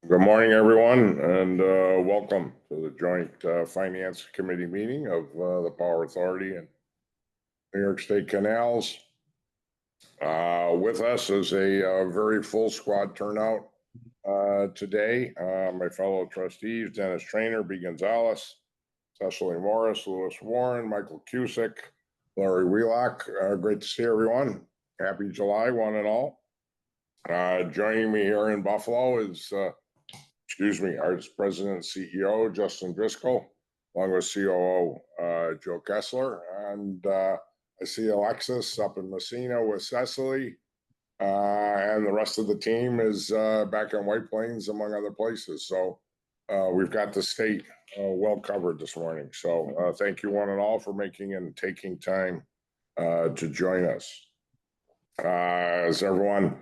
Good morning, everyone, and welcome to the joint Finance Committee meeting of the Power Authority and New York State Canals. With us is a very full squad turnout today. My fellow trustees, Dennis Trainor, B. Gonzalez, Cecily Morris, Lewis Warren, Michael Cusick, Laurie Wheelock. Great to see everyone. Happy July, one and all. Joining me here in Buffalo is our President and CEO, Justin Driscoll, along with COO, Joe Kessler. And I see Alexis up in Massena with Cecily. And the rest of the team is back in White Plains, among other places. So we've got the state well covered this morning. So thank you one and all for making and taking time to join us. As everyone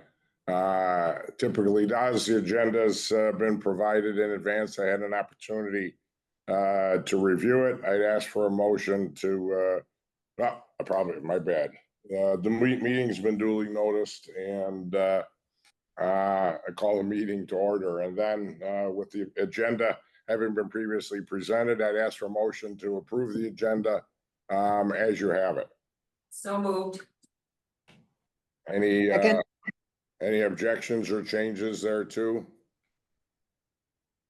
typically does, the agenda's been provided in advance. I had an opportunity to review it. I'd ask for a motion to, my bad. The meeting's been duly noticed, and I call the meeting to order. And then with the agenda having been previously presented, I'd ask for a motion to approve the agenda as you have it. So moved. Any objections or changes there too?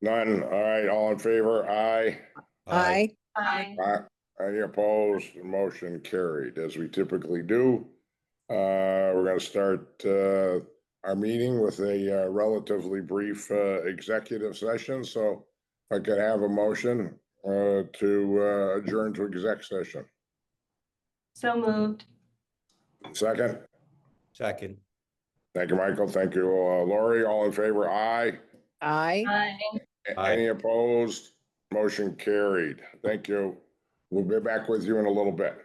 None. All right. All in favor? Aye. Aye. Aye. Any opposed? Motion carried. As we typically do, we're going to start our meeting with a relatively brief executive session. So if I could have a motion to adjourn to exec session. So moved. Second. Second. Thank you, Michael. Thank you, Laurie. All in favor? Aye. Aye. Aye. Any opposed? Motion carried. Thank you. We'll be back with you in a little bit.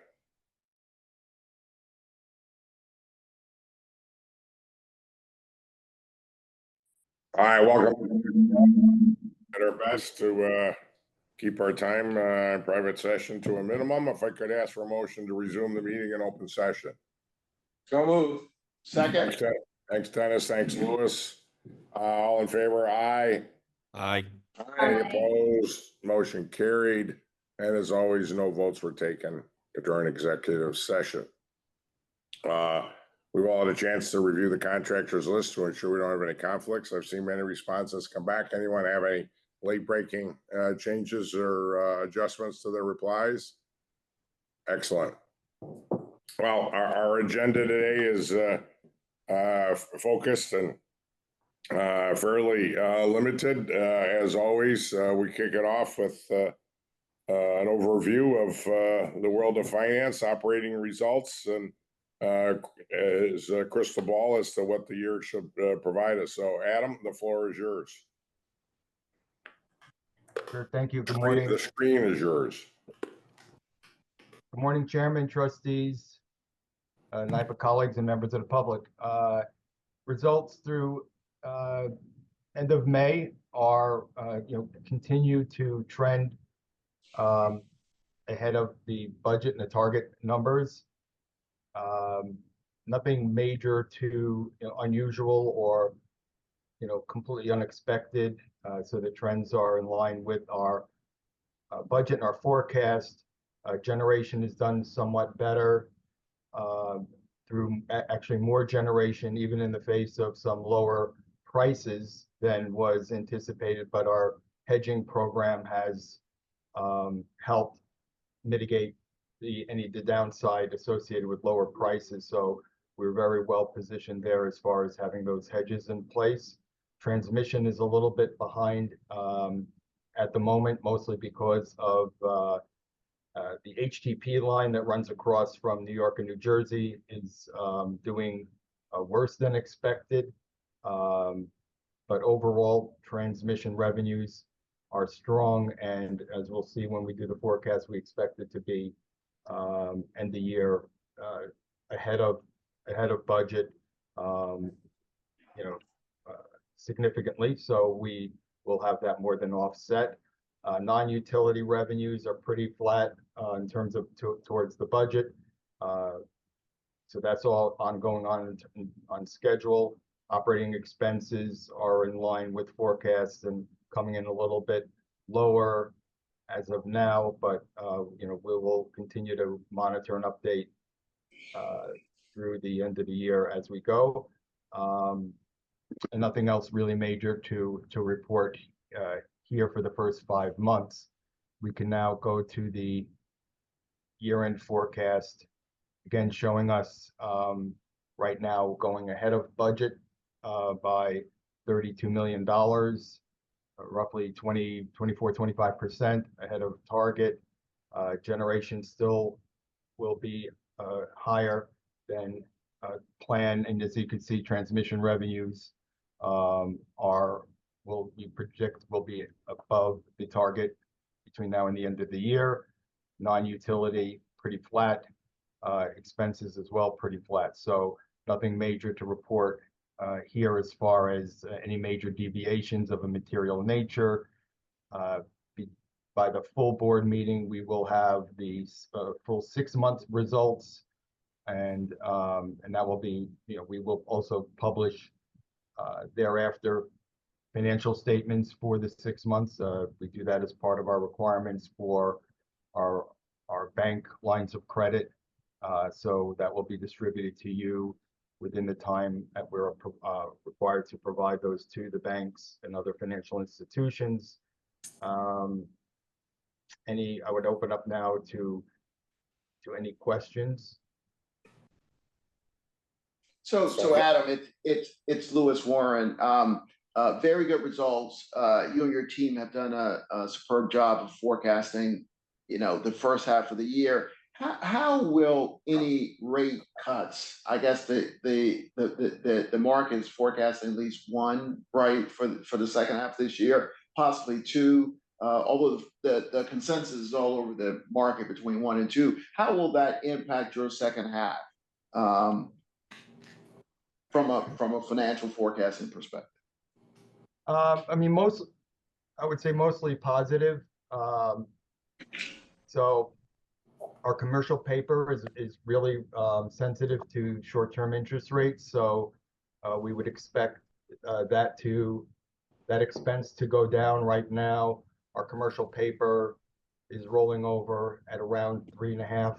All right, welcome. At our best to keep our time in private session to a minimum. If I could ask for a motion to resume the meeting in open session. So moved. Second. Thanks, Dennis. Thanks, Lewis. All in favor? Aye. Aye. Any opposed? Motion carried. And as always, no votes were taken during executive session. We've all had a chance to review the contractors list to ensure we don't have any conflicts. I've seen many responses come back. Anyone have any late breaking changes or adjustments to their replies? Excellent. Well, our agenda today is focused and fairly limited. As always, we kick it off with an overview of the world of finance, operating results, and is a crystal ball as to what the year should provide us. So, Adam, the floor is yours. Sure, thank you. Good morning. The screen is yours. Good morning, Chairman, trustees, NYPA colleagues, and members of the public. Results through end of May are continue to trend ahead of the budget and the target numbers. Nothing major to unusual or completely unexpected. So the trends are in line with our budget and our forecast. Generation is done somewhat better through actually more generation, even in the face of some lower prices than was anticipated. But our hedging program has helped mitigate the downside associated with lower prices. So we're very well positioned there as far as having those hedges in place. Transmission is a little bit behind at the moment, mostly because of the HTP line that runs across from New York and New Jersey is doing worse than expected. But overall, transmission revenues are strong, and as we'll see when we do the forecast, we expect it to be end the year ahead of budget, significantly. So we will have that more than offset. Non-utility revenues are pretty flat in terms of towards the budget. So that's all going on schedule. Operating expenses are in line with forecasts and coming in a little bit lower as of now, but we will continue to monitor and update through the end of the year as we go. And nothing else really major to report here for the first 5 months. We can now go to the year-end forecast, again showing us right now going ahead of budget by $32 million, roughly 24-25% ahead of target. Generation still will be higher than plan, and as you can see, transmission revenues we project will be above the target between now and the end of the year. Non-utility pretty flat, expenses as well pretty flat. So nothing major to report here as far as any major deviations of a material nature. By the full board meeting, we will have the full 6-month results, and that will be, we will also publish thereafter financial statements for the 6 months. We do that as part of our requirements for our bank lines of credit. So that will be distributed to you within the time that we're required to provide those to the banks and other financial institutions. I would open up now to any questions. So Adam, it's Lewis Warren. Very good results. You and your team have done a superb job of forecasting, the first half of the year. How will any rate cuts? I guess the market is forecasting at least one, right, for the second half of this year, possibly two. Although the consensus is all over the market between 1 and 2. How will that impact your second half from a financial forecasting perspective? I mean, I would say mostly positive. So our commercial paper is really sensitive to short-term interest rates. So we would expect that expense to go down. Right now, our commercial paper is rolling over at around 3.5,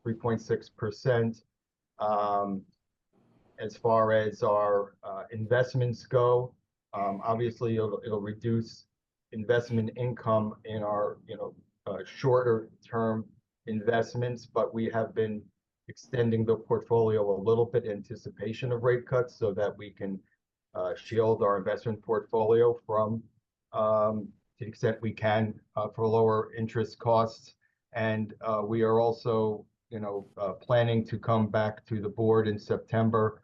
3.6%. As far as our investments go, obviously it'll reduce investment income in our shorter term investments, but we have been extending the portfolio a little bit in anticipation of rate cuts so that we can shield our investment portfolio from to the extent we can for lower interest costs. And we are also planning to come back to the board in September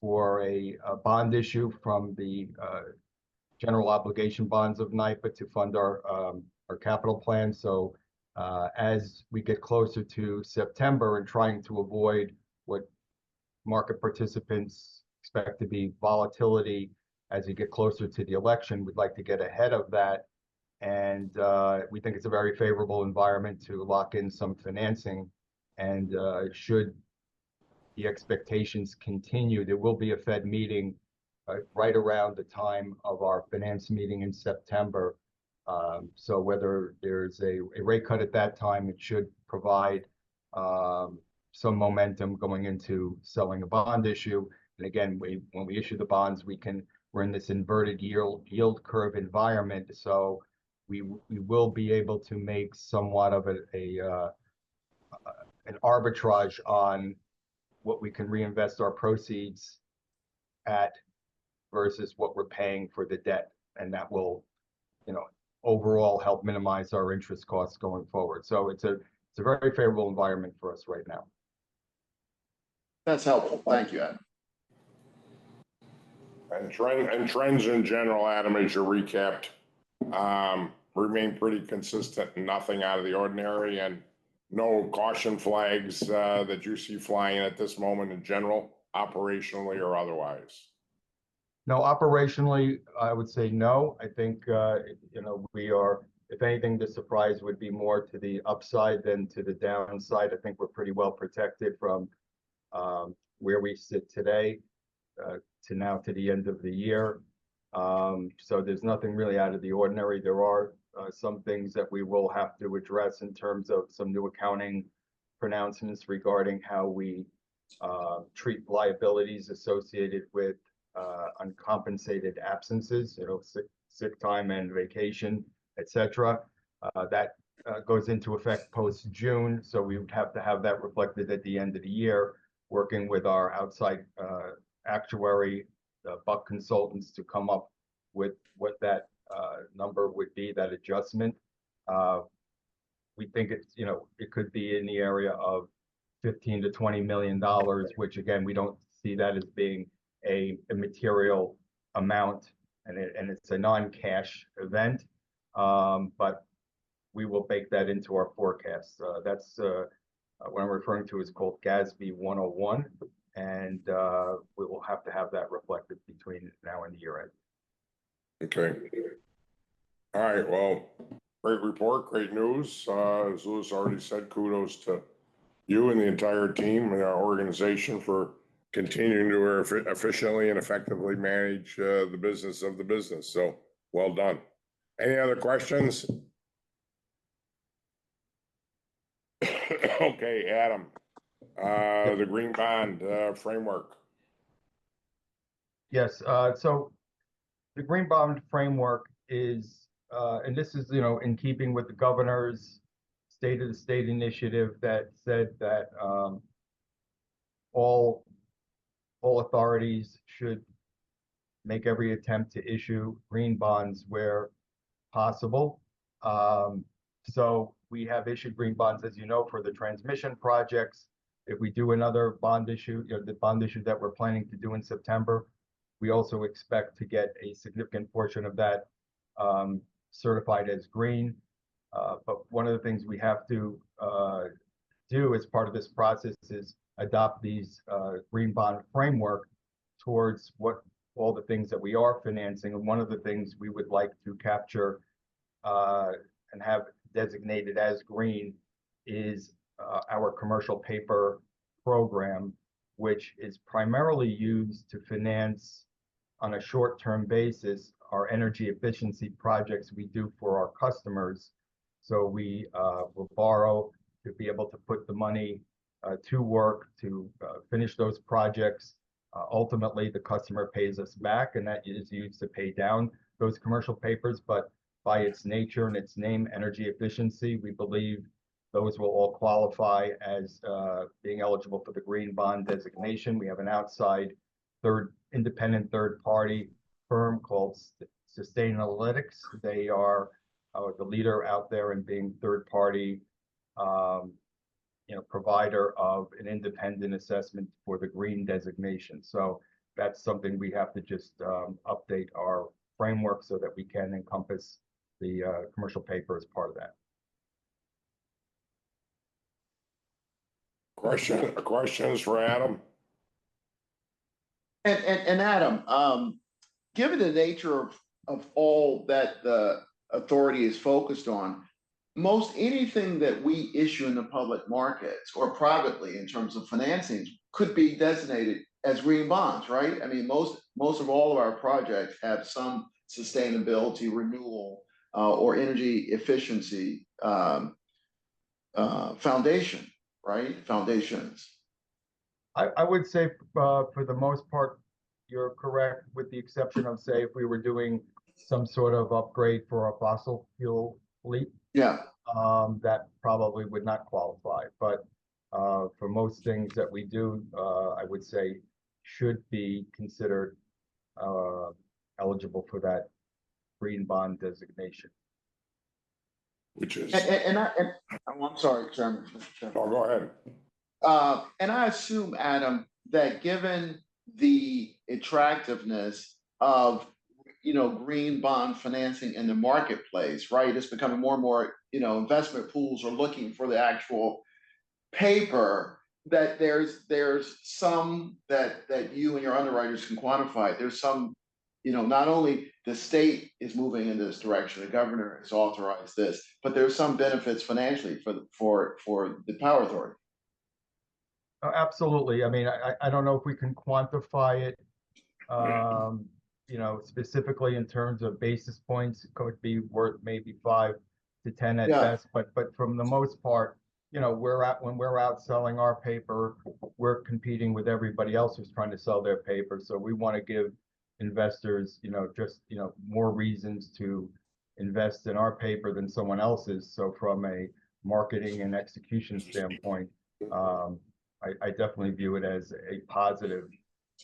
for a bond issue from the general obligation bonds of NYPA to fund our capital plan. So as we get closer to September and trying to avoid what market participants expect to be volatility as you get closer to the election, we'd like to get ahead of that. And we think it's a very favorable environment to lock in some financing. And should the expectations continue, there will be a Fed meeting right around the time of our finance meeting in September. So whether there's a rate cut at that time, it should provide some momentum going into selling a bond issue. And again, when we issue the bonds, we're in this inverted yield curve environment. So we will be able to make somewhat of an arbitrage on what we can reinvest our proceeds at versus what we're paying for the debt. And that will, overall help minimize our interest costs going forward. So it's a very favorable environment for us right now. That's helpful. Thank you, Adam. And trends in general, Adam, as you recapped, remain pretty consistent, nothing out of the ordinary, and no caution flags that you see flying at this moment in general, operationally or otherwise. No, operationally, I would say no. I think, we are, if anything, the surprise would be more to the upside than to the downside. I think we're pretty well protected from where we sit today. to now to the end of the year. So there's nothing really out of the ordinary. There are some things that we will have to address in terms of some new accounting pronouncements regarding how we treat liabilities associated with uncompensated absences, sick time and vacation, etc. That goes into effect post-June, so we would have to have that reflected at the end of the year, working with our outside actuary, the Buck consultants, to come up with what that number would be, that adjustment. We think it's, it could be in the area of $15 to $20 million, which again, we don't see that as being a material amount, and it's a non-cash event. But we will bake that into our forecast. That's what I'm referring to is called GASB 101, and we will have to have that reflected between now and the year end. Okay. All right, well, great report, great news. As Louis already said, kudos to you and the entire team and our organization for continuing to efficiently and effectively manage the business of the business. So well done. Any other questions? Okay, Adam, the green bond framework. Yes, so the green bond framework is, and this is, in keeping with the governor's state of the state initiative that said that all authorities should make every attempt to issue green bonds where possible. So we have issued green bonds, as you know, for the transmission projects. If we do another bond issue, the bond issue that we're planning to do in September, we also expect to get a significant portion of that certified as green. But one of the things we have to do as part of this process is adopt these green bond framework towards what all the things that we are financing. And one of the things we would like to capture and have designated as green is our commercial paper program, which is primarily used to finance on a short-term basis our energy efficiency projects we do for our customers. So we will borrow to be able to put the money to work to finish those projects. Ultimately, the customer pays us back, and that is used to pay down those commercial papers. But by its nature and its name, energy efficiency, we believe those will all qualify as being eligible for the green bond designation. We have an outside independent third party firm called Sustainalytics. They are the leader out there in being third party provider of an independent assessment for the green designation. So that's something we have to just update our framework so that we can encompass the commercial paper as part of that. Questions for Adam? And Adam, given the nature of all that the authority is focused on, most anything that we issue in the public markets or privately in terms of financing could be designated as green bonds, right? I mean, most of all of our projects have some sustainability, renewal, or energy efficiency foundation, right? Foundations. I would say for the most part, you're correct, with the exception of, say, if we were doing some sort of upgrade for a fossil fuel fleet. Yeah. That probably would not qualify. But for most things that we do, I would say should be considered eligible for that green bond designation. Which is, I'm sorry, Chairman. Oh, go ahead. And I assume, Adam, that given the attractiveness of green bond financing in the marketplace, right? It's becoming more and more, investment pools are looking for the actual paper, that there's some that you and your underwriters can quantify. There's some, not only the state is moving in this direction, the governor has authorized this, but there's some benefits financially for the power authority. Absolutely. I mean, I don't know if we can quantify it You know, specifically in terms of basis points, it could be worth maybe 5 to 10 at Yeah. best, but from the most part, you know, when we're out selling our paper, we're competing with everybody else who's trying to sell their paper. So we want to give investors, you know, just, you know, more reasons to invest in our paper than someone else's. So from a marketing and execution standpoint, I definitely view it as a positive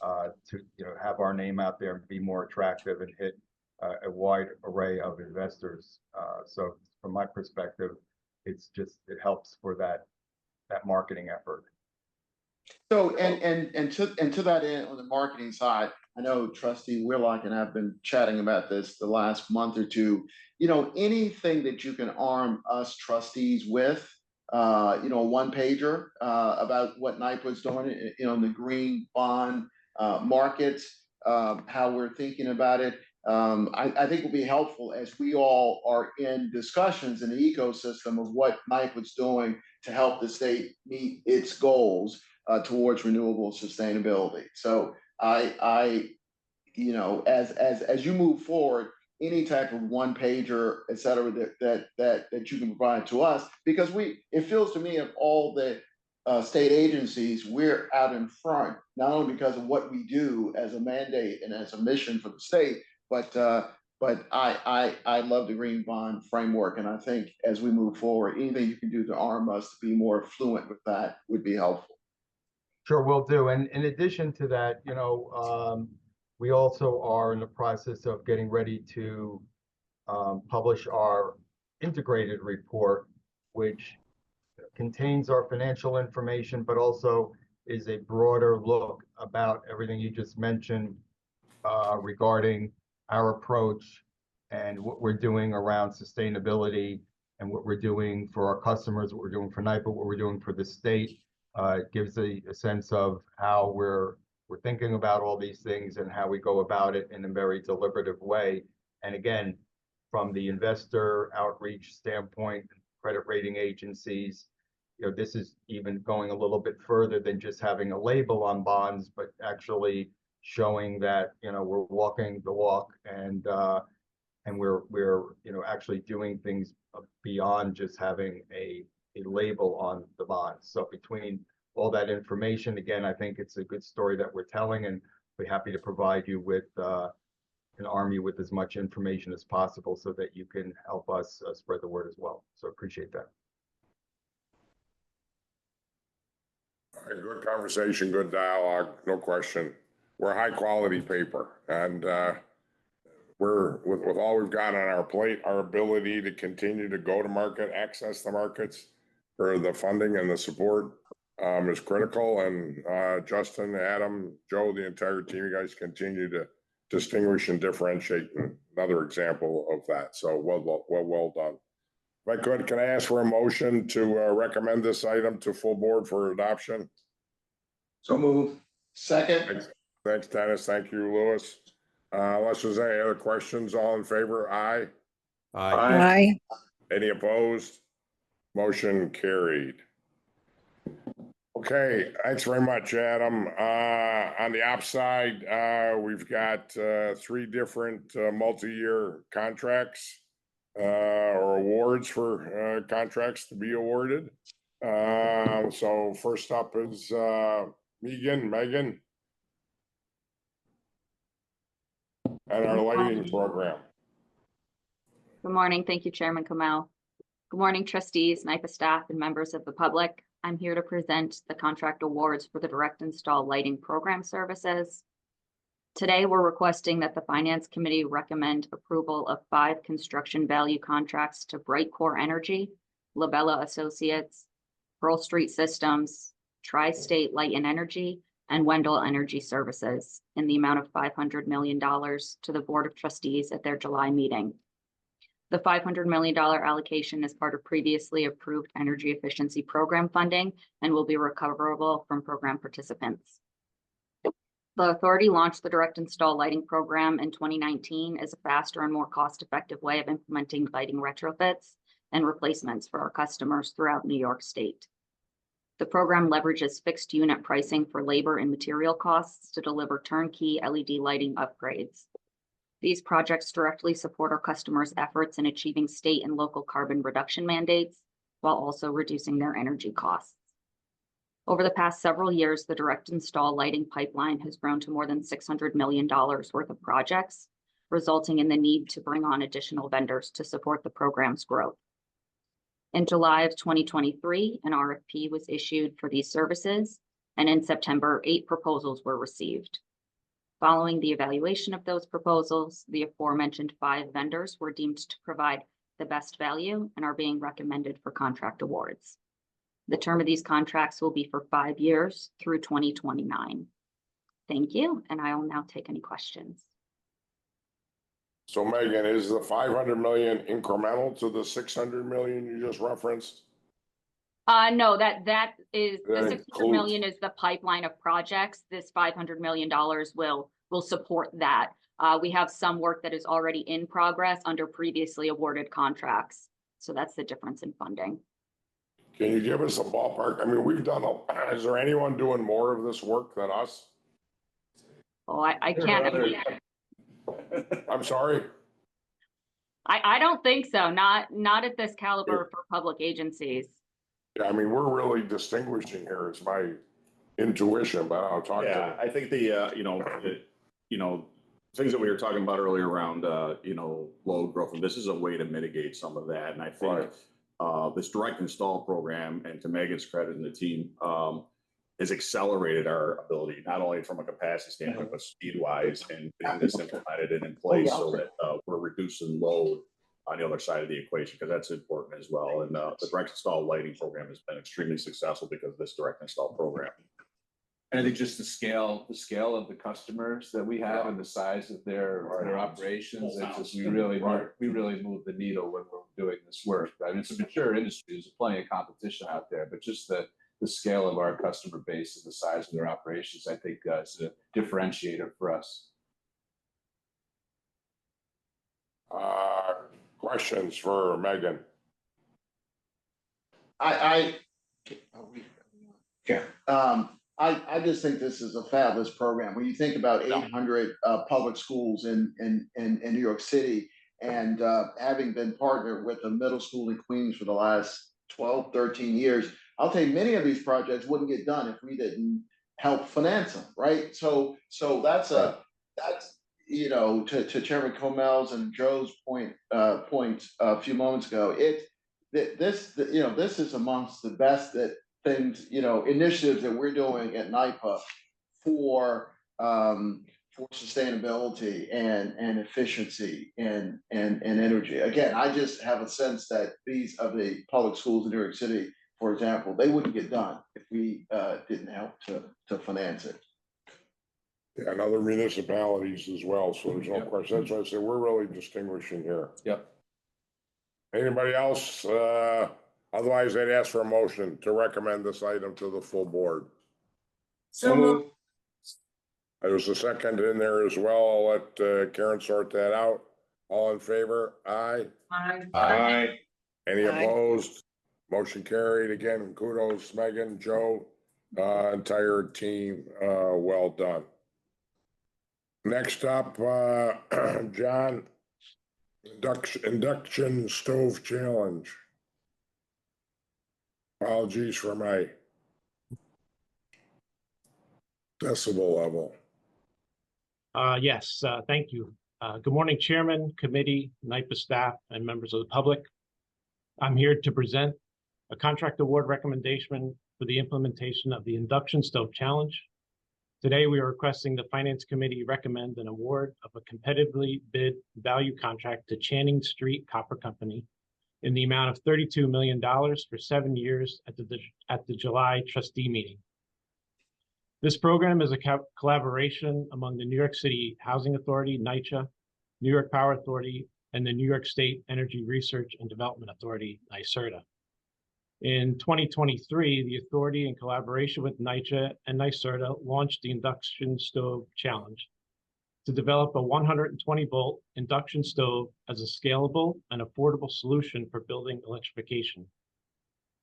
to, you know, have our name out there and be more attractive and hit a wide array of investors. So from my perspective, it helps for that marketing effort. So, and to that end, on the marketing side, I know Trustee Wheelock and I have been chatting about this the last month or two. You know, anything that you can arm us trustees with, you know, one pager about what NYPA is doing, you know, in the green bond markets, how we're thinking about it. I think will be helpful as we all are in discussions in the ecosystem of what NYPA is doing to help the state meet its goals towards renewable sustainability. So I, you know, as you move forward, any type of one pager, et cetera, that you can provide to us, because it feels to me of all the state agencies, we're out in front, not only because of what we do as a mandate and as a mission for the state, but I love the green bond framework, and I think as we move forward, anything you can do to arm us to be more fluent with that would be helpful. Sure, will do. And in addition to that, you know, we also are in the process of getting ready to publish our integrated report, which contains our financial information, but also is a broader look about everything you just mentioned regarding our approach and what we're doing around sustainability and what we're doing for our customers, what we're doing for NYPA, what we're doing for the state. It gives a sense of how we're thinking about all these things and how we go about it in a very deliberative way. And again, from the investor outreach standpoint, credit rating agencies, you know, this is even going a little bit further than just having a label on bonds, but actually showing that, you know, we're walking the walk and we're you know, actually doing things beyond just having a label on the bonds. So between all that information, again, I think it's a good story that we're telling, and we're happy to provide you with and arm you with as much information as possible so that you can help us spread the word as well. So appreciate that. Good conversation, good dialogue, no question. We're high quality paper, and we're with all we've got on our plate, our ability to continue to go to market, access the markets for the funding and the support is critical. And Justin, Adam, Joe, the entire team, you guys continue to distinguish and differentiate. Another example of that. So well done. If I could, can I ask for a motion to recommend this item to full board for adoption? So move. Second. Thanks, Dennis. Thank you, Louis. Unless there's any other questions, all in favor? Aye. Aye. Any opposed? Motion carried. Okay, thanks very much, Adam. On the ops side, we've got 3 different multi-year contracts or awards for contracts to be awarded. So first up is Megan, and our lighting program. Good morning. Thank you, Chairman Koelmel. Good morning, trustees, NYPA staff, and members of the public. I'm here to present the contract awards for the direct install lighting program services. Today, we're requesting that the Finance Committee recommend approval of 5 construction value contracts to Brightcore Energy, Labella Associates, Pearl Street Systems, Tri-State Light and Energy, and Wendell Energy Services in the amount of $500 million to the Board of Trustees at their July meeting. The $500 million allocation is part of previously approved energy efficiency program funding and will be recoverable from program participants. The authority launched the direct install lighting program in 2019 as a faster and more cost-effective way of implementing lighting retrofits and replacements for our customers throughout New York State. The program leverages fixed unit pricing for labor and material costs to deliver turnkey LED lighting upgrades. These projects directly support our customers' efforts in achieving state and local carbon reduction mandates while also reducing their energy costs. Over the past several years, the direct install lighting pipeline has grown to more than $600 million worth of projects, resulting in the need to bring on additional vendors to support the program's growth. In July of 2023, an RFP was issued for these services, and in September, 8 proposals were received. Following the evaluation of those proposals, the aforementioned 5 vendors were deemed to provide the best value and are being recommended for contract awards. The term of these contracts will be for 5 years through 2029. Thank you, and I will now take any questions. So Megan, is the 500 million incremental to the 600 million you just referenced? No, that is the That 600 million is the pipeline of projects. This $500 million will support that. We have some work that is already in progress under previously awarded contracts. So that's the difference in funding. Can you give us a ballpark? I mean, we've done, is there anyone doing more of this work than us? Oh, I can't. I'm sorry? I don't think so. Not at this caliber for public agencies. Yeah, I mean, we're really distinguishing here. It's my intuition, but I'll talk Yeah, to I think the, things that we were talking about earlier around, load growth, and this is a way to mitigate some of that. And I think this direct install program, and to Megan's credit and the team, has accelerated our ability, not only from a capacity standpoint, but speed-wise, and getting this implemented and in place so that we're reducing load on the other side of the equation, because that's important as well. And the direct install lighting program has been extremely successful because of this direct install program. And I think just the scale of the customers that we have and the size of their operations, it's just we really move the needle when we're doing this work. I mean, it's a mature industry. There's plenty of competition out there, but just the scale of our customer base and the size of their operations, I think, is a differentiator for us. questions for Megan? I just think this is a fabulous program. When you think about 800 public schools in New York City, and having been partnered with a middle school in Queens for the last 12, 13 years, I'll tell you, many of these projects wouldn't get done if we didn't help finance them, right? So that's to Chairman Koelmel's and Joe's point a few moments ago. This is amongst the best things, initiatives that we're doing at NYPA for sustainability and efficiency and energy. Again, I just have a sense that these of the public schools in New York City, for example, they wouldn't get done if we didn't help to finance it. Yeah, and other municipalities as well. So there's no question. That's why I say we're really distinguishing here. Yep. Anybody else? Otherwise, I'd ask for a motion to recommend this item to the full board. So moved. There's a second in there as well. I'll let Karen sort that out. All in favor? Aye. Aye. Any Aye. opposed? Motion carried. Again, kudos, Megan, Joe, entire team. Well done. Next up, John, induction stove challenge. Apologies for my decibel level. Yes, thank you. Good morning, Chairman, Committee, NYPA staff, and members of the public. I'm here to present a contract award recommendation for the implementation of the Induction Stove Challenge. Today, we are requesting the Finance Committee recommend an award of a competitively bid value contract to Channing Street Copper Company in the amount of $32 million for 7 years at the July trustee meeting. This program is a collaboration among the New York City Housing Authority, NYCHA, New York Power Authority, and the New York State Energy Research and Development Authority, NYSERDA. In 2023, the authority, in collaboration with NYCHA and NYSERDA, launched the Induction Stove Challenge to develop a 120-volt induction stove as a scalable and affordable solution for building electrification.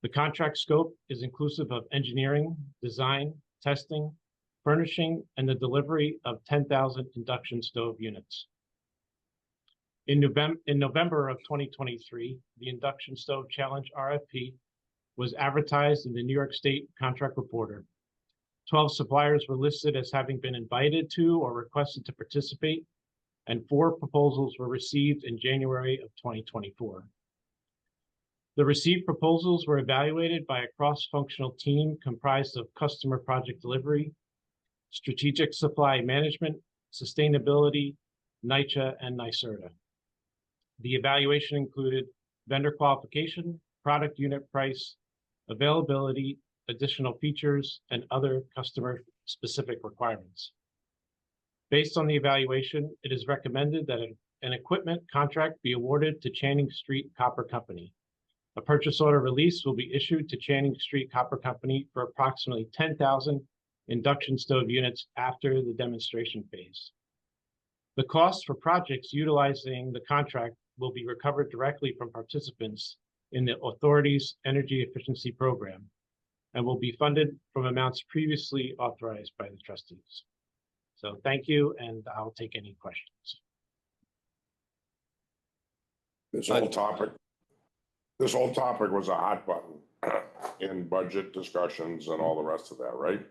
The contract scope is inclusive of engineering, design, testing, furnishing, and the delivery of 10,000 induction stove units. In November of 2023, the Induction Stove Challenge RFP was advertised in the New York State Contract Reporter. 12 suppliers were listed as having been invited to or requested to participate, and 4 proposals were received in January of 2024. The received proposals were evaluated by a cross-functional team comprised of customer project delivery, strategic supply management, sustainability, NYPA, and NYSERDA. The evaluation included vendor qualification, product unit price, availability, additional features, and other customer-specific requirements. Based on the evaluation, it is recommended that an equipment contract be awarded to Channing Street Copper Company. A purchase order release will be issued to Channing Street Copper Company for approximately 10,000 induction stove units after the demonstration phase. The cost for projects utilizing the contract will be recovered directly from participants in the authority's energy efficiency program and will be funded from amounts previously authorized by the trustees. So thank you, and I'll take any questions. This whole topic was a hot button in budget discussions and all the rest of that, right?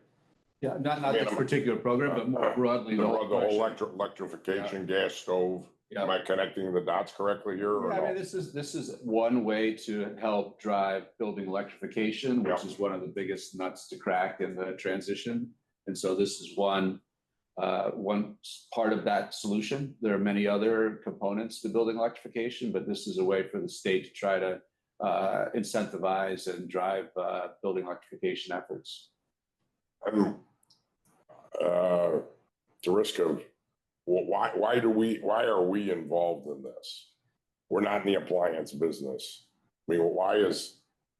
Yeah, not this particular program, but more broadly. The whole electrification, gas stove. Yeah. Am I connecting the dots correctly here? Or Yeah, I no? mean, this is one way to help drive building electrification, which is one of the biggest nuts to crack in the transition. And so this is one part of that solution. There are many other components to building electrification, but this is a way for the state to try to incentivize and drive building electrification efforts. The risk of, why are we involved in this? We're not in the appliance business. I mean,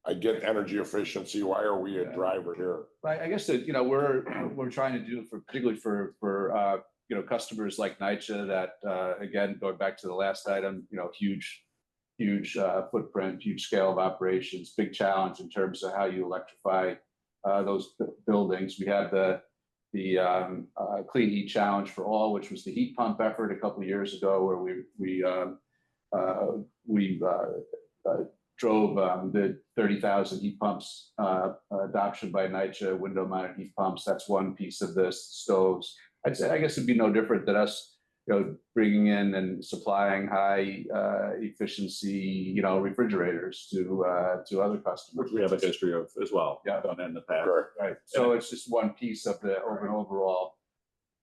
I get energy efficiency. Why are we a driver here? Right. I guess that, we're trying to do particularly for customers like NYPA that, again, going back to the last item, huge footprint, huge scale of operations, big challenge in terms of how you electrify those buildings. We had the Clean Heat Challenge for All, which was the heat pump effort a couple of years ago, where we drove the 30,000 heat pumps adoption by NYPA, window mounted heat pumps. That's one piece of this. Stoves. I guess it'd be no different than us, bringing in and supplying high efficiency, refrigerators to other customers. We have a history of as well. Yeah, done in the past. Correct. right. So it's just one piece of the overall.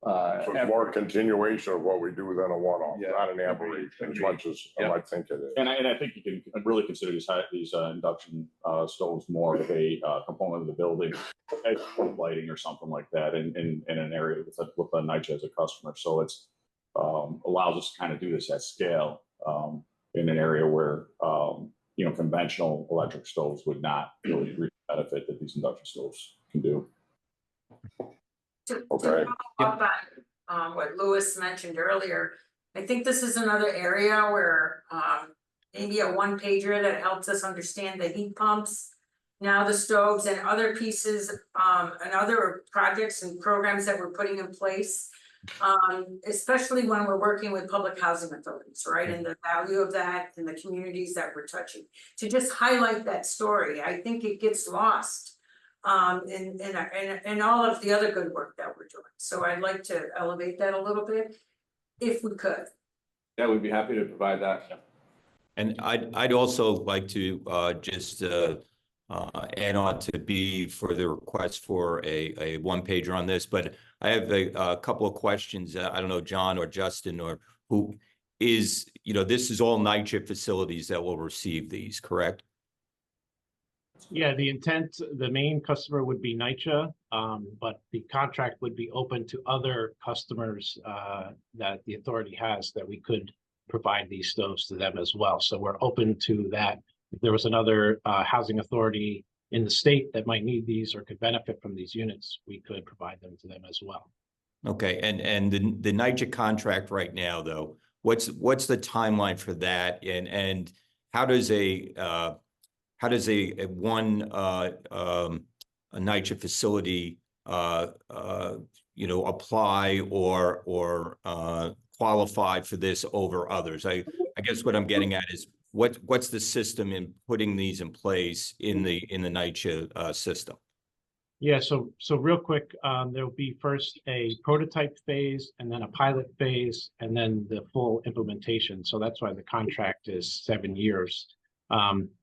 So it's more continuation of what we do than a one-off, Yeah. not an aberration, as much as I might think it is. And I think you can really consider these induction stoves more of a component of the building, lighting or something like that, in an area with a NYPA as a customer. So it's allows us to kind of do this at scale in an area where conventional electric stoves would not really reap the benefit that these induction stoves can do. Okay. Talk about what Louis mentioned earlier. I think this is another area where maybe a one-pager that helps us understand the heat pumps, now the stoves, and other pieces and other projects and programs that we're putting in place, especially when we're working with public housing authorities, right? And the value of that in the communities that we're touching. To just highlight that story, I think it gets lost and all of the other good work that we're doing. So I'd like to elevate that a little bit, if we could. Yeah, we'd be happy to provide that. And I'd also like to just add on to B for the request for a one-pager on this, but I have a couple of questions. I don't know, John or Justin, or who is, this is all NYPA facilities that will receive these, correct? Yeah, the intent, the main customer would be NYPA, but the contract would be open to other customers that the authority has, that we could provide these stoves to them as well. So we're open to that. If there was another housing authority in the state that might need these or could benefit from these units, we could provide them to them as well. Okay, and the NYPA contract right now, though, what's the timeline for that, and how does a how does a NYPA facility apply or qualify for this over others? I guess what I'm getting at is what's the system in putting these in place in the NYPA system? Yeah, so real quick, there'll be first a prototype phase and then a pilot phase and then the full implementation. So that's why the contract is 7 years.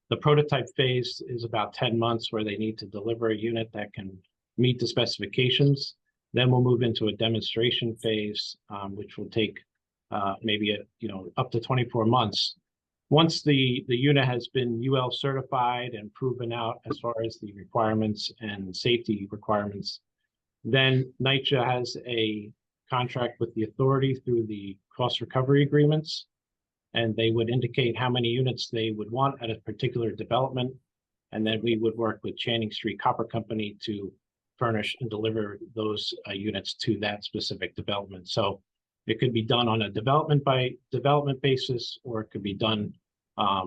The prototype phase is about 10 months where they need to deliver a unit that can meet the specifications. Then we'll move into a demonstration phase, which will take maybe up to 24 months. Once the unit has been UL certified and proven out as far as the requirements and safety requirements, then NYPA has a contract with the authority through the cost recovery agreements, and they would indicate how many units they would want at a particular development, and then we would work with Channing Street Copper Company to furnish and deliver those units to that specific development. So it could be done on a development by development basis, or it could be done a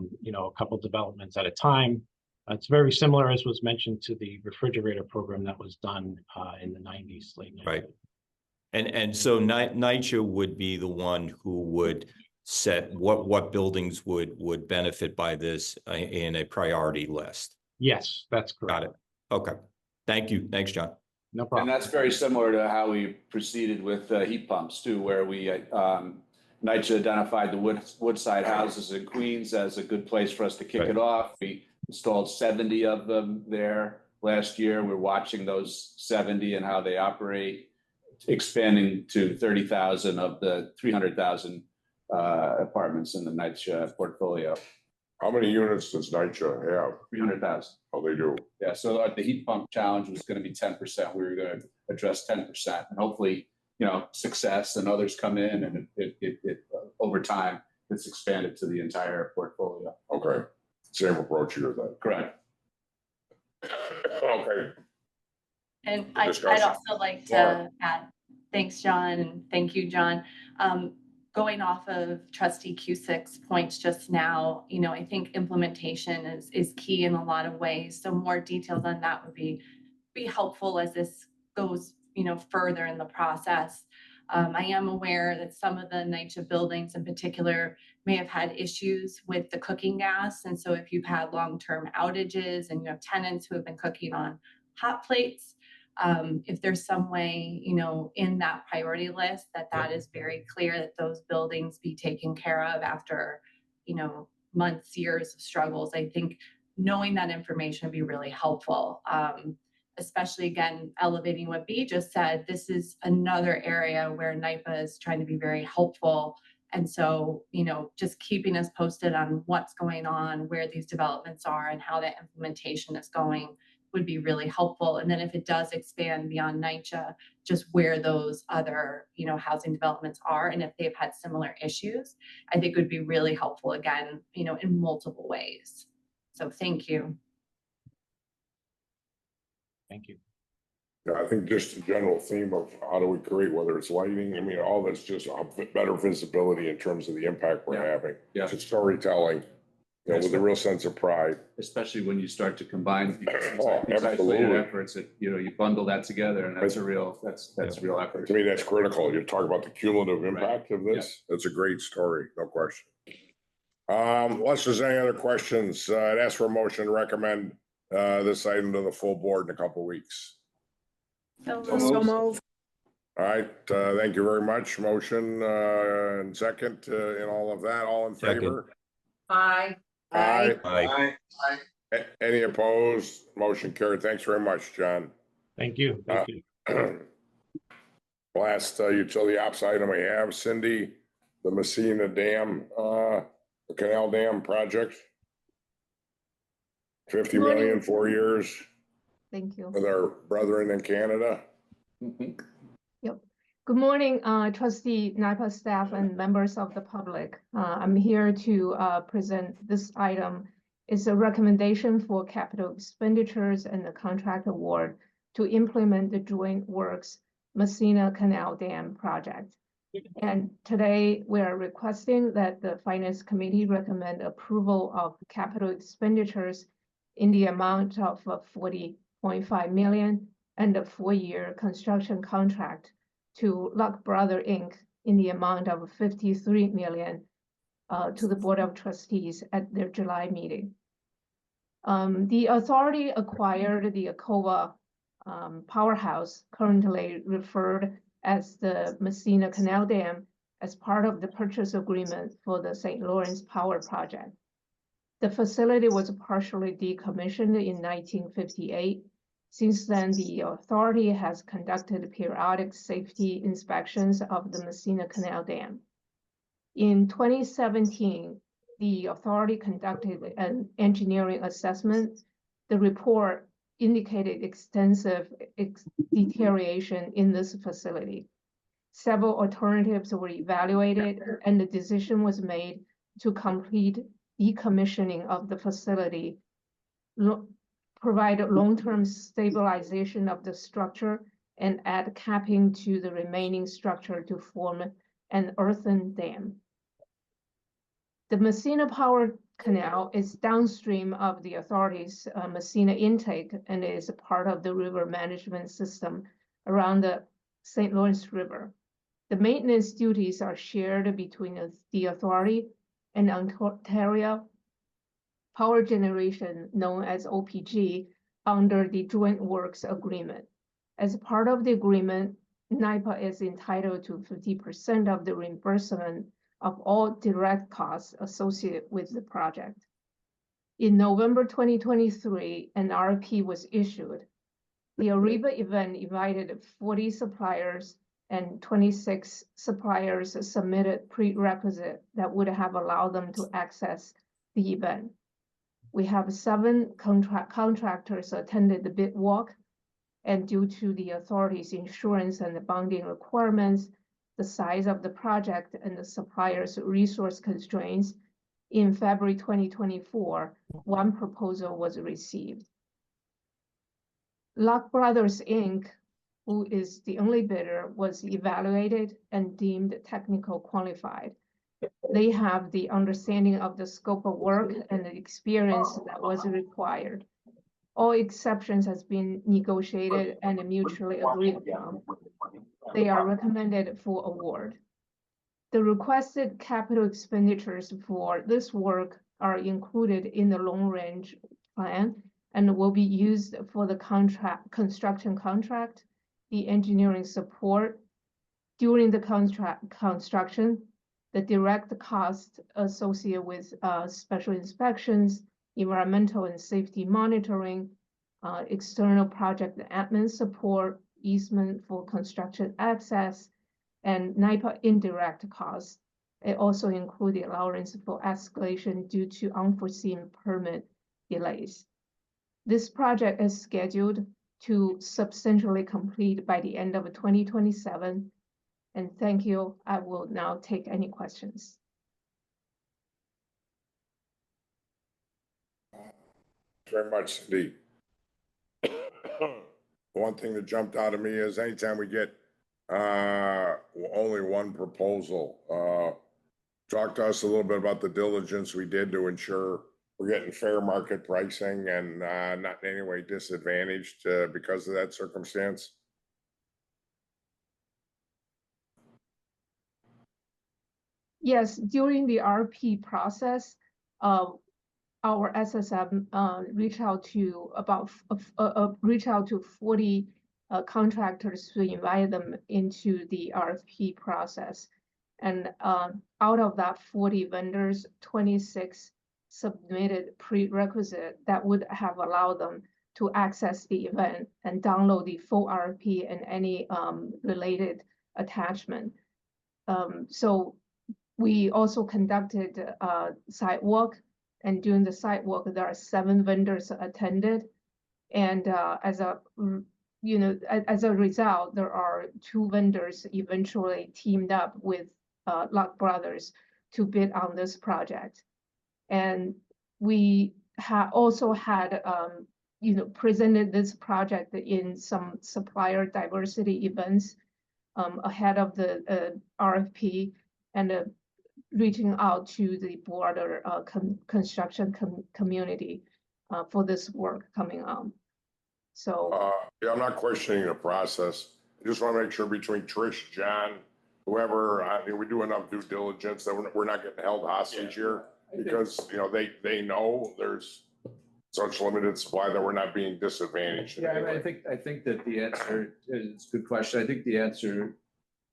couple developments at a time. It's very similar, as was mentioned, to the refrigerator program that was done in the 90s, late 90s. Right. And so NYPA would be the one who would set what buildings would benefit by this in a priority list. Yes, that's correct. Got it. Okay. Thank you. Thanks, John. No problem. And that's very similar to how we proceeded with heat pumps too, where we NYPA identified the Woodside houses in Queens as a good place for us to kick it off. We installed 70 of them there last year. We're watching those 70 and how they operate, expanding to 30,000 of the 300,000 apartments in the NYPA portfolio. How many units does NYPA have? 300,000. Oh, they do. Yeah, so the heat pump challenge was going to be 10%. We were going to address 10%, and hopefully, success and others come in, and it over time it's expanded to the entire portfolio. Okay, same approach here then. Correct. Okay. And I'd also like to add, thanks, John, and thank you, John. Going off of Trustee Cusick's points just now, I think implementation is key in a lot of ways. So more details on that would be helpful as this goes, further in the process. I am aware that some of the NYPA buildings in particular may have had issues with the cooking gas. And so if you've had long-term outages and you have tenants who have been cooking on hot plates, if there's some way, in that priority list that is very clear that those buildings be taken care of after, months, years of struggles, I think knowing that information would be really helpful. Especially, again, elevating what B just said, this is another area where NYPA is trying to be very helpful. And so, just keeping us posted on what's going on, where these developments are, and how that implementation is going would be really helpful. And then if it does expand beyond NYPA, just where those other, housing developments are, and if they've had similar issues, I think would be really helpful, again, in multiple ways. So thank you. Thank you. Yeah, I think just the general theme of how do we create, whether it's lighting, all that's just better visibility in terms of the impact we're having. Yeah. It's storytelling, with a real sense of pride. Especially when you start to combine these Absolutely. isolated efforts, you bundle that together, and that's a real effort. To me, that's critical. You talk about the cumulative impact of this. That's a great story, no question. Unless there's any other questions, I'd ask for a motion to recommend this item to the full board in a couple of weeks. So move. All right, thank you very much. Motion and second in all of that. All in favor? Aye. Aye. Any opposed? Motion carried. Thanks very much, John. Thank you. Thank you. Last utility ops item we have, Cindy, the Massena Dam, the Canal Dam project. 50 million, 4 years. Thank you. With our brethren in Canada. Yep. Good morning, trustee, NYPA staff, and members of the public. I'm here to present this item. It's a recommendation for capital expenditures and the contract award to implement the joint works Massena Canal Dam project. And today we are requesting that the Finance Committee recommend approval of capital expenditures in the amount of 40.5 million and a 4-year construction contract to Luck Brother Inc. in the amount of 53 million to the Board of Trustees at their July meeting. The authority acquired the Akova powerhouse, currently referred as the Massena Canal Dam, as part of the purchase agreement for the St. Lawrence Power Project. The facility was partially decommissioned in 1958. Since then, the authority has conducted periodic safety inspections of the Massena Canal Dam. In 2017, the authority conducted an engineering assessment. The report indicated extensive deterioration in this facility. Several alternatives were evaluated, and the decision was made to complete decommissioning of the facility, provide long-term stabilization of the structure, and add capping to the remaining structure to form an earthen dam. The Massena Power Canal is downstream of the authority's Massena intake and is a part of the river management system around the St. Lawrence River. The maintenance duties are shared between the authority and Ontario Power Generation, known as OPG, under the Joint Works Agreement. As part of the agreement, NYPA is entitled to 50% of the reimbursement of all direct costs associated with the project. In November 2023, an RFP was issued. The Ariba event invited 40 suppliers, and 26 suppliers submitted prerequisites that would have allowed them to access the event. We have 7 contractors attended the bid walk, and due to the authority's insurance and the bonding requirements, the size of the project and the supplier's resource constraints, in February 2024, 1 proposal was received. Luck Brothers Inc., who is the only bidder, was evaluated and deemed technical qualified. They have the understanding of the scope of work and the experience that was required. All exceptions has been negotiated and mutually agreed upon. They are recommended for award. The requested capital expenditures for this work are included in the long-range plan and will be used for the construction contract, the engineering support during the construction, the direct cost associated with special inspections, environmental and safety monitoring, external project admin support, easement for construction access, and NYPA indirect costs. It also included allowance for escalation due to unforeseen permit delays. This project is scheduled to substantially complete by the end of 2027. And thank you. I will now take any questions. Very much, Cindy. One thing that jumped out at me is anytime we get only 1 proposal, talk to us a little bit about the diligence we did to ensure we're getting fair market pricing and not in any way disadvantaged because of that circumstance. Yes, during the RP process, our SSM reached out to 40 contractors to invite them into the RFP process. And out of that 40 vendors, 26 submitted prerequisite that would have allowed them to access the event and download the full RFP and any related attachment. So we also conducted a site walk, and during the site walk, there are 7 vendors attended. And as a result, there are 2 vendors eventually teamed up with Luck Brothers to bid on this project. And we also had, presented this project in some supplier diversity events ahead of the RFP and reaching out to the broader construction community. for this work coming on. So, Yeah, I'm not questioning the process. I just want to make sure between Trish, John, whoever, we do enough due diligence that we're not getting held hostage here. Because, you know, they know there's such limited supply that we're not being disadvantaged. Yeah, I think that the answer is a good question. I think the answer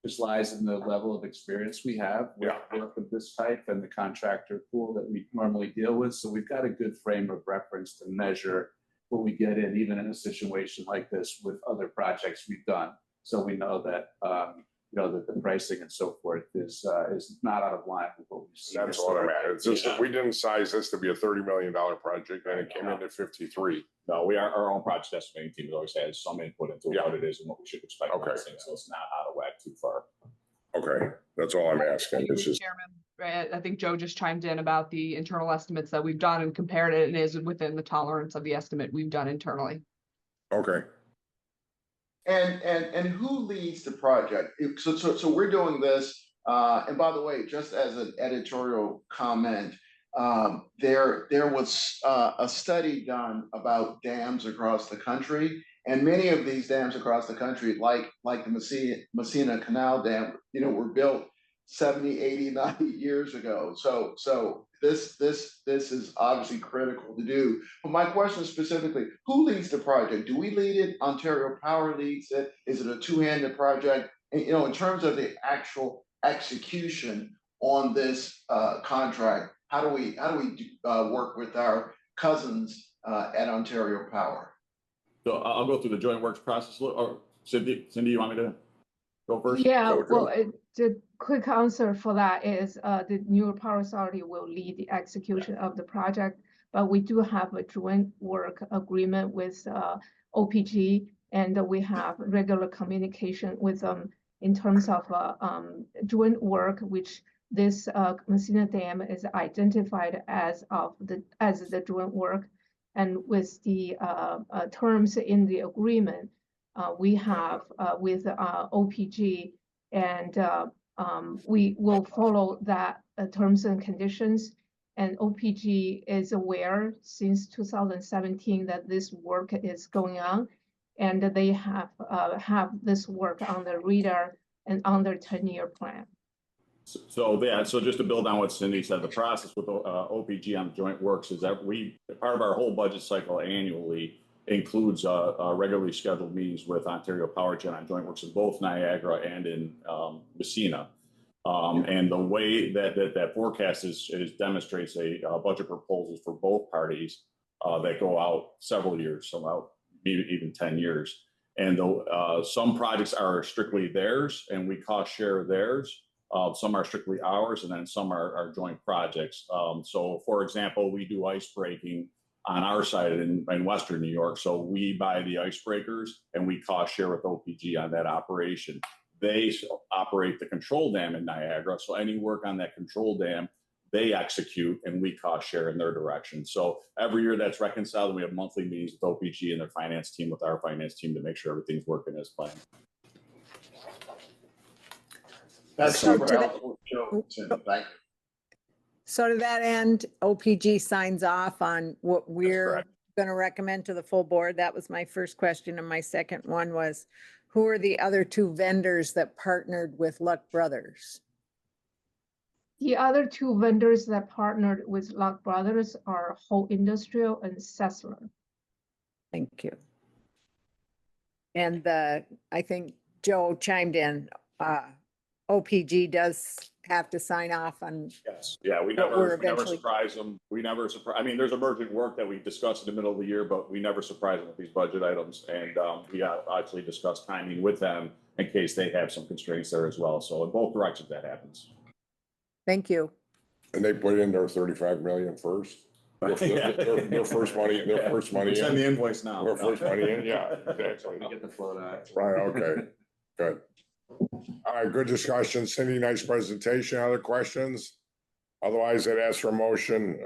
just lies in the level of experience we have with work of this type and the contractor pool that we normally deal with. So we've got a good frame of reference to measure what we get in, even in a situation like this with other projects we've done. So we know that, you know, that the pricing and so forth is not out of line with what we've seen. That's all that matters. It's just, we didn't size this to be a $30 million project and it came in at 53. No, our own project estimating team always has some input into what it is and what we should expect. Okay. So it's not out of whack too far. Okay, that's all I'm asking. It's just, Chairman, right, I think Joe just chimed in about the internal estimates that we've done and compared it and is within the tolerance of the estimate we've done internally. okay. And who leads the project? So we're doing this, and by the way, just as an editorial comment, there was a study done about dams across the country, and many of these dams across the country, like the Massena Canal Dam, you know, were built 70, 80, 90 years ago. So this is obviously critical to do. But my question specifically, who leads the project? Do we lead it? Ontario Power leads it? Is it a two-handed project? And, you know, in terms of the actual execution on this contract, how do we work with our cousins at Ontario Power? So I'll go through the joint works process. Or Cindy, you want me to go first? yeah, Go, well, the quick answer for that is the New Power Authority will lead the execution of the project, but we do have a joint work agreement with OPG, and we have regular communication with them in terms of joint work, which this Massena Dam is identified as the joint work, and with the terms in the agreement we have with OPG, and we will follow that terms and conditions. And OPG is aware since 2017 that this work is going on, and they have this work on the radar and on their 10-year plan. So just to build on what Cindy said, the process with OPG on joint works is that part of our whole budget cycle annually includes regularly scheduled meetings with Ontario Power Gen on joint works in both Niagara and in Massena. And the way that forecast is demonstrates a budget proposals for both parties that go out several years, some out even 10 years. And some projects are strictly theirs and we cost share theirs. Some are strictly ours, and then some are joint projects. So, for example, we do ice breaking on our side in Western New York. So we buy the icebreakers and we cost share with OPG on that operation. They operate the control dam in Niagara. So any work on that control dam, they execute and we cost share in their direction. So every year that's reconciled. We have monthly meetings with OPG and their finance team with our finance team to make sure everything's working as planned. That's super helpful. Thank you. So to that end, OPG signs off on what we're going to recommend to the full board. That was my first question. And my second one was, who are the other two vendors that partnered with Luck Brothers? The other two vendors that partnered with Luck Brothers are Whole Industrial and Cecily. Thank you. And I think Joe chimed in, OPG does have to sign off on. Yes. Yeah. We never surprise them. We never surprise. I mean, there's emergent work that we discuss in the middle of the year, but we never surprise them with these budget items. And we actually discuss timing with them in case they have some constraints there as well. So in both directions that happens. Thank you. And they put in their 35 million first. Their first money. Their first money. Send the invoice now. Their first money in. Yeah, exactly. We get the float on. Right. Okay. Good. All right. Good discussion. Cindy, nice presentation. Other questions? Otherwise, I'd ask for a motion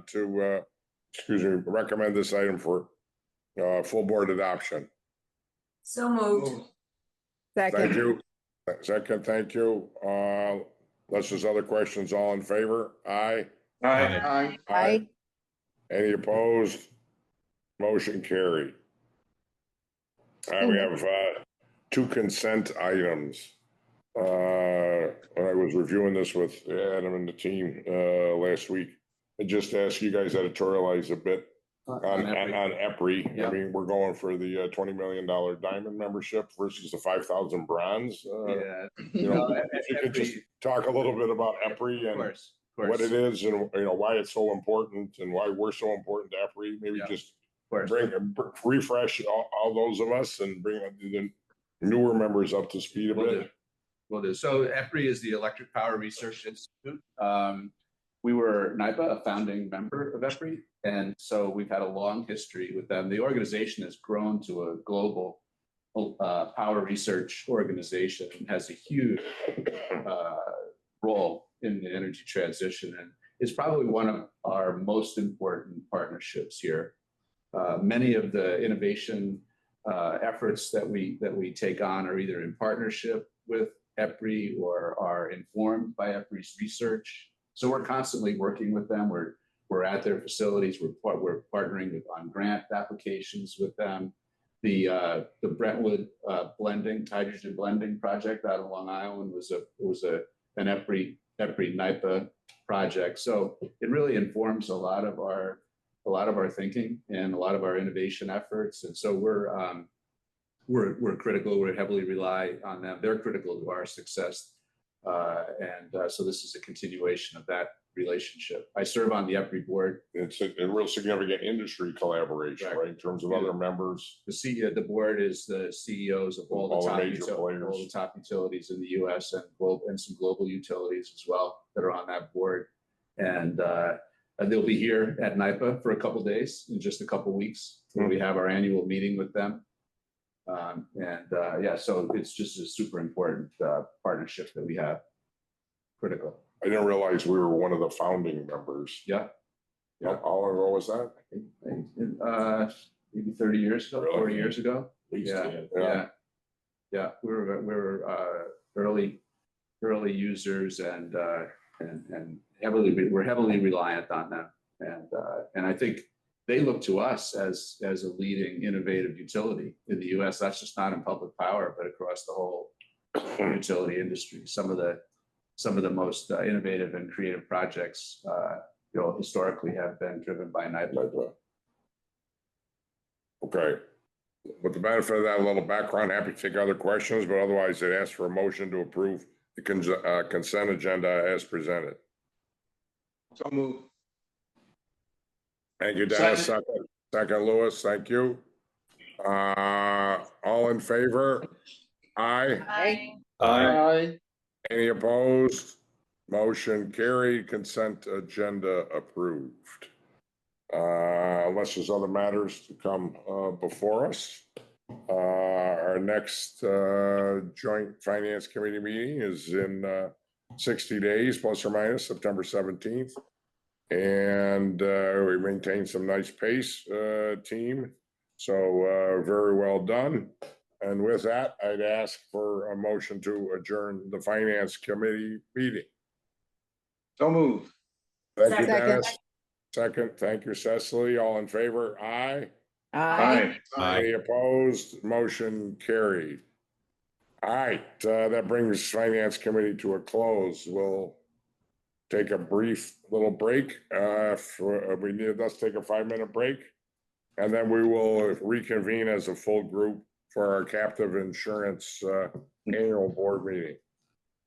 to recommend this item for full board adoption. So moved. Second. Thank you. Second. Thank you. Unless there's other questions, all in favor? Aye. Aye. Aye. Any opposed? Motion carried. We have two consent items. When I was reviewing this with Adam and the team last week, I just asked you guys editorialize a bit on EPRI. Yeah. I mean, we're going for the $20 million diamond membership versus the 5,000 bronze. Yeah. You know, if you could just talk a little bit about EPRI Of and course. what it is and why it's so important and why we're so important to EPRI. Maybe just refresh all those of us and bring the newer members up to speed a bit. Will do. So EPRI is the Electric Power Research Institute. We were NYPA, a founding member of EPRI, and so we've had a long history with them. The organization has grown to a global power research organization and has a huge role in the energy transition, and it's probably one of our most important partnerships here. Many of the innovation efforts that we take on are either in partnership with EPRI or are informed by EPRI's research. So we're constantly working with them. We're at their facilities. We're partnering on grant applications with them. The Brentwood hydrogen blending project out of Long Island was an EPRI NYPA project. So it really informs a lot of our thinking and a lot of our innovation efforts. And so we're critical. We heavily rely on them. They're critical to our success. So this is a continuation of that relationship. I serve on the EPRI board. It's a real significant industry collaboration, right? In terms of other members. The CEO, the board is the CEOs of all the top utilities in the U.S. and some global utilities as well that are on that board. And they'll be here at NYPA for a couple of days in just a couple of weeks where we have our annual meeting with them. So it's just a super important partnership that we have. Critical. I didn't realize we were one of the founding members. Yeah. How long ago was that? Maybe 30 years ago, really? 40 years ago. Yeah. We were early users and we're heavily reliant on them. And I think they look to us as a leading innovative utility in the U.S. That's just not in public power, but across the whole utility industry. Some of the most innovative and creative projects, historically have been driven by NYPA. Okay. With the benefit of that little background, happy to take other questions, but otherwise I'd ask for a motion to approve the consent agenda as presented. So move. Thank you, Dennis. Second, Lewis. Thank you. All in favor? Aye. Aye. Aye. Any opposed? Motion carried. Consent agenda approved. Unless there's other matters to come before us. Our next joint finance committee meeting is in 60 days, plus or minus, September 17th. And we maintain some nice pace, team. So very well done. And with that, I'd ask for a motion to adjourn the finance committee meeting. So move. Thank you, Dennis. Second, thank you, Cecily. All in favor? Aye. Aye. Any opposed? Motion carried. All right, that brings finance committee to a close. We'll take a brief little break. Let's take a 5-minute break. And then we will reconvene as a full group for our captive insurance annual board meeting.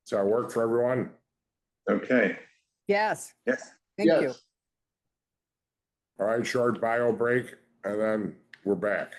Does that work for everyone? Okay. Yes. Yes. Thank you. All right, short bio break, and then we're back.